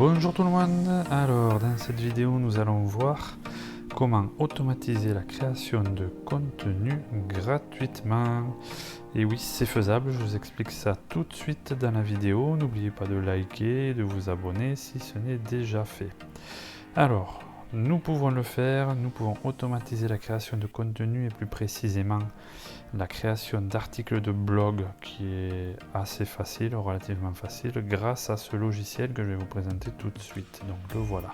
Bonjour tout le monde. Alors dans cette vidéo nous allons voir comment automatiser la création de contenu gratuitement. Et oui, c'est faisable, je vous explique ça tout de suite dans la vidéo. N'oubliez pas de liker et de vous abonner si ce n'est déjà fait. Alors, nous pouvons le faire, nous pouvons automatiser la création de contenu et plus précisément la création d'articles de blog qui est assez facile, relativement facile, grâce à ce logiciel que je vais vous présenter tout de suite. Donc le voilà.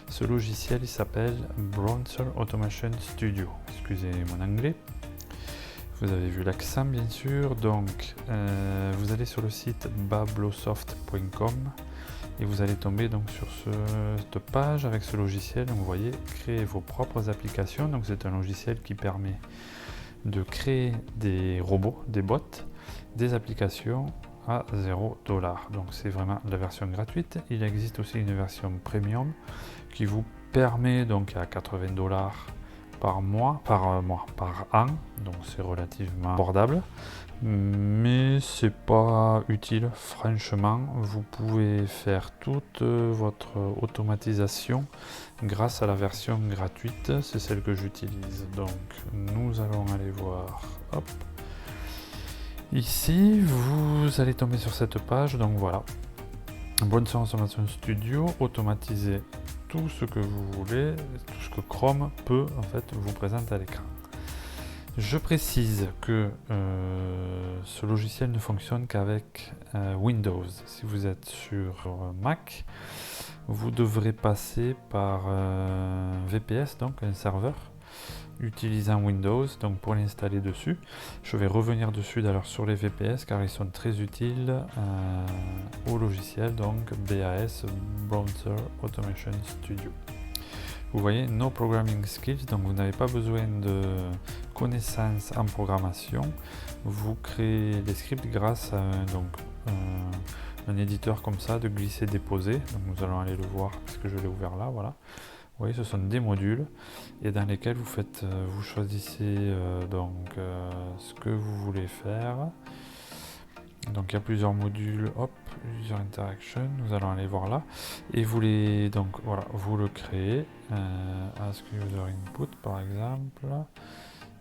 Ce logiciel il s'appelle Browser Automation Studio. Excusez mon anglais. Vous avez vu l'accent bien sûr. Donc vous allez sur le site bablosoft.com et vous allez tomber donc sur cette page avec ce logiciel. Donc vous voyez, créer vos propres applications. Donc c'est un logiciel qui permet de créer des robots, des bots, des applications à 0$. Donc c'est vraiment la version gratuite. Il existe aussi une version premium qui vous permet donc à $80 par an, donc c'est relativement abordable, mais c'est pas utile franchement. Vous pouvez faire toute votre automatisation grâce à la version gratuite, c'est celle que j'utilise. Donc nous allons aller voir, hop, ici vous allez tomber sur cette page. Donc voilà, Browser Automation Studio, automatiser tout ce que vous voulez, tout ce que Chrome peut en fait vous présenter à l'écran. Je précise que ce logiciel ne fonctionne qu'avec Windows. Si vous êtes sur Mac, vous devrez passer par VPS, donc un serveur utilisant Windows, donc pour l'installer dessus. Je vais revenir dessus d'ailleurs sur les VPS car ils sont très utiles au logiciel, donc BAS, Browser Automation Studio. Vous voyez, no programming skills, donc vous n'avez pas besoin de connaissances en programmation. Vous créez des scripts grâce à un éditeur comme ça, de glisser-déposer. Donc nous allons aller le voir parce que je l'ai ouvert là, voilà. Vous voyez, ce sont des modules et dans lesquels vous choisissez ce que vous voulez faire. Donc il y a plusieurs modules, hop, user interaction, nous allons aller voir là, et vous le créez, ask user input par exemple,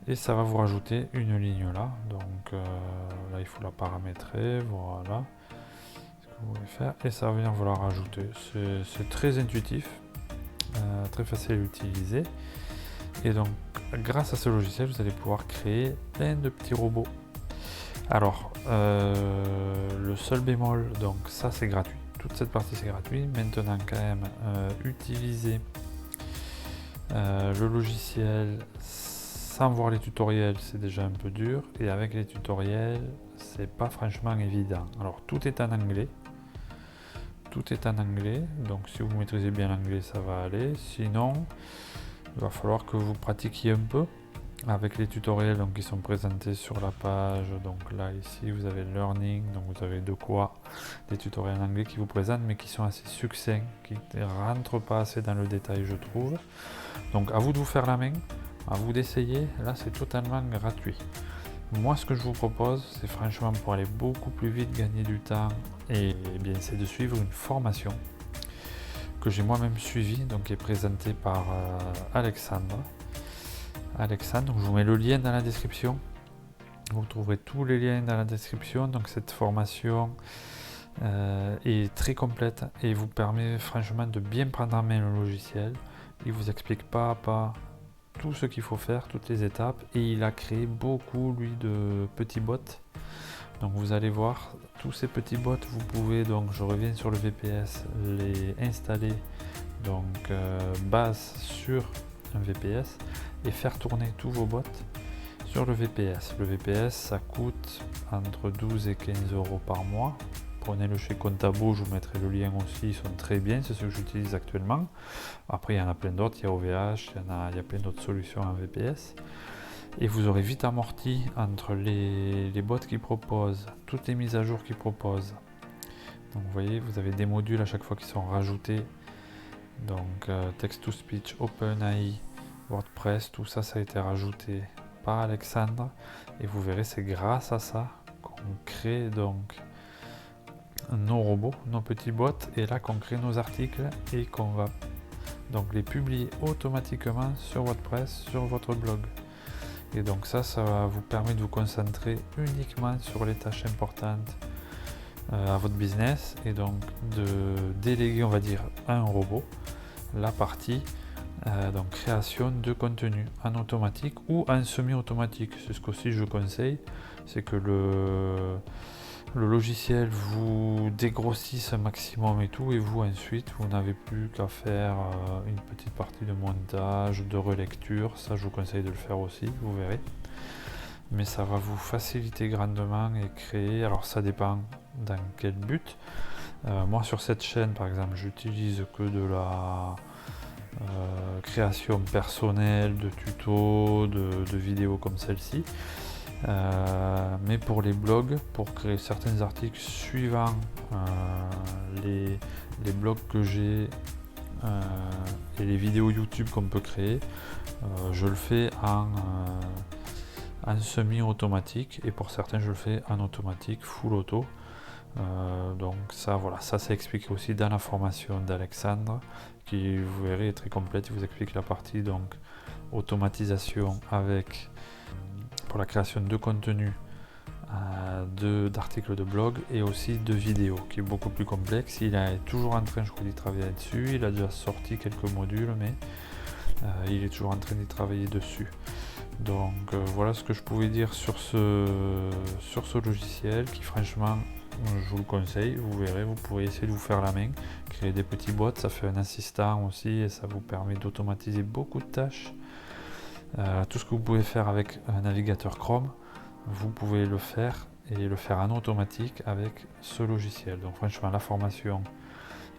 et ça va vous rajouter une ligne là. Donc là il faut la paramétrer, voilà ce que vous voulez faire, et ça va venir vous la rajouter. C'est très intuitif, très facile à utiliser, et donc grâce à ce logiciel vous allez pouvoir créer plein de petits robots. Alors le seul bémol, donc ça c'est gratuit, toute cette partie c'est gratuit. Maintenant quand même utiliser le logiciel sans voir les tutoriels c'est déjà un peu dur, et avec les tutoriels c'est pas franchement évident. Alors tout est en anglais, donc si vous maîtrisez bien l'anglais ça va aller, sinon il va falloir que vous pratiquiez un peu avec les tutoriels donc, qui sont présentés sur la page. Donc là ici vous avez learning, donc vous avez de quoi, des tutoriels en anglais qui vous présentent mais qui sont assez succincts, qui ne rentrent pas assez dans le détail je trouve. Donc à vous de vous faire la main, à vous d'essayer, là c'est totalement gratuit. Moi ce que je vous propose c'est franchement pour aller beaucoup plus vite, gagner du temps, et bien c'est de suivre une formation que j'ai moi-même suivie, donc qui est présentée par Alexandre, donc je vous mets le lien dans la description. Vous trouverez tous les liens dans la description. Donc cette formation est très complète et vous permet franchement de bien prendre en main le logiciel. Il vous explique pas à pas tout ce qu'il faut faire, toutes les étapes, et il a créé beaucoup lui de petits bots. Donc vous allez voir tous ces petits bots, vous pouvez, donc je reviens sur le VPS, les installer donc base sur un VPS et faire tourner tous vos bots sur le VPS. Le VPS ça coûte entre 12 et 15 euros par mois. Prenez-le chez Contabo, je vous mettrai le lien aussi, ils sont très bien, c'est ce que j'utilise actuellement. Après il y en a plein d'autres, il y a OVH, il y a plein d'autres solutions en VPS. Et vous aurez vite amorti entre les bots qu'ils proposent, toutes les mises à jour qu'ils proposent. Donc vous voyez, vous avez des modules à chaque fois qui sont rajoutés. Donc text-to-speech, OpenAI, WordPress, tout ça, ça a été rajouté par Alexandre. Et vous verrez, c'est grâce à ça qu'on crée donc nos robots, nos petits bots, et là qu'on crée nos articles et qu'on va donc les publier automatiquement sur WordPress, sur votre blog. Et donc ça va vous permettre de vous concentrer uniquement sur les tâches importantes à votre business, et donc de déléguer, on va dire, à un robot la partie donc création de contenu en automatique ou en semi-automatique. C'est ce qu'aussi je conseille, c'est que le logiciel vous dégrossisse un maximum et tout, et vous ensuite vous n'avez plus qu'à faire une petite partie de montage, de relecture. Ça je vous conseille de le faire aussi, vous verrez, mais ça va vous faciliter grandement et créer, alors ça dépend dans quel but. Moi sur cette chaîne par exemple, j'utilise que de la création personnelle, de tutos, de vidéos comme celle-ci. Mais pour les blogs, pour créer certains articles suivant les blogs que j'ai et les vidéos YouTube qu'on peut créer, je le fais en semi-automatique, et pour certains je le fais en automatique, full auto. Donc ça, voilà, ça c'est expliqué aussi dans la formation d'Alexandre, qui, vous verrez, est très complète. Il vous explique la partie donc automatisation avec pour la création de contenu, d'articles de blog et aussi de vidéos, qui est beaucoup plus complexe. Il est toujours en train, je crois, d'y travailler là-dessus. Il a déjà sorti quelques modules, mais il est toujours en train d'y travailler dessus. Donc voilà ce que je pouvais dire sur ce logiciel, qui franchement je vous le conseille. Vous verrez, vous pourrez essayer de vous faire la main, créer des petits bots, ça fait un assistant aussi et ça vous permet d'automatiser beaucoup de tâches. Tout ce que vous pouvez faire avec un navigateur Chrome, vous pouvez le faire, et le faire en automatique avec ce logiciel. Donc franchement la formation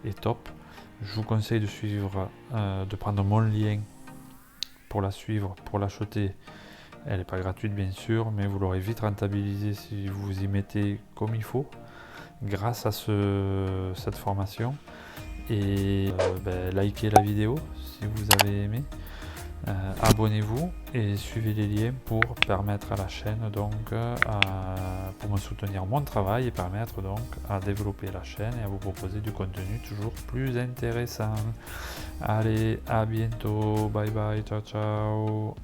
est top. Je vous conseille de suivre, de prendre mon lien pour la suivre, pour l'acheter. Elle n'est pas gratuite bien sûr, mais vous l'aurez vite rentabilisé si vous y mettez comme il faut, grâce à cette formation. Et likez la vidéo si vous avez aimé, abonnez-vous et suivez les liens pour permettre à la chaîne donc pour me soutenir mon travail et permettre donc à développer la chaîne et à vous proposer du contenu toujours plus intéressant. Allez, à bientôt, bye bye, ciao ciao.